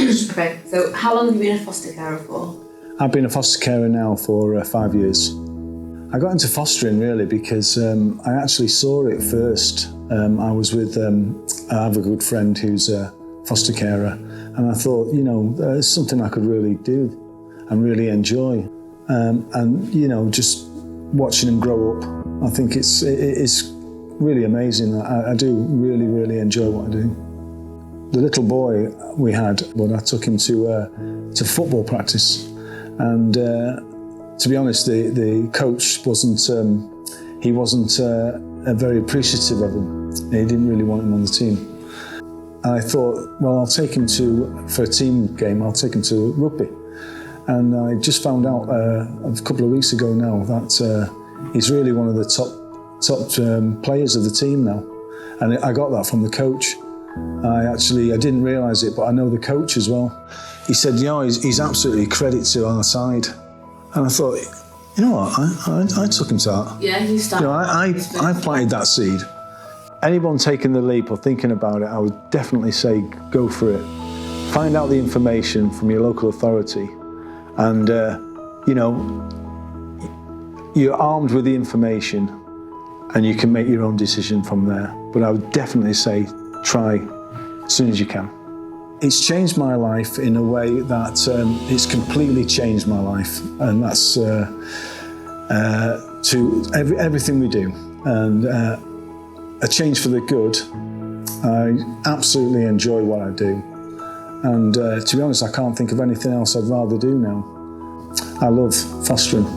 Okay, so how long have you been a foster carer for? I've been a foster carer now for 5 years. I got into fostering really because I actually saw it first. I was with, I have a good friend who's a foster carer, and I thought, it's something I could really do and really enjoy. And, just watching him grow up, I think it's really amazing. I do really, really enjoy what I do. The little boy we had, I took him to football practice, and to be honest, the coach wasn't very appreciative of him. He didn't really want him on the team. And I thought, well, I'll take him for a team game, I'll take him to rugby. And I just found out a couple of weeks ago now that he's really one of the top players of the team now. And I got that from the coach. I didn't realise it, but I know the coach as well. He said, he's absolutely credit to our side. And I thought, you know what, I took him to that. Yeah, you started. I planted that seed. Anyone taking the leap or thinking about it, I would definitely say go for it. Find out the information from your local authority, and you're armed with the information, and you can make your own decision from there. But I would definitely say try as soon as you can. It's changed my life in a way that it's completely changed my life, and that's to everything we do, and a change for the good. I absolutely enjoy what I do, and to be honest, I can't think of anything else I'd rather do now. I love fostering.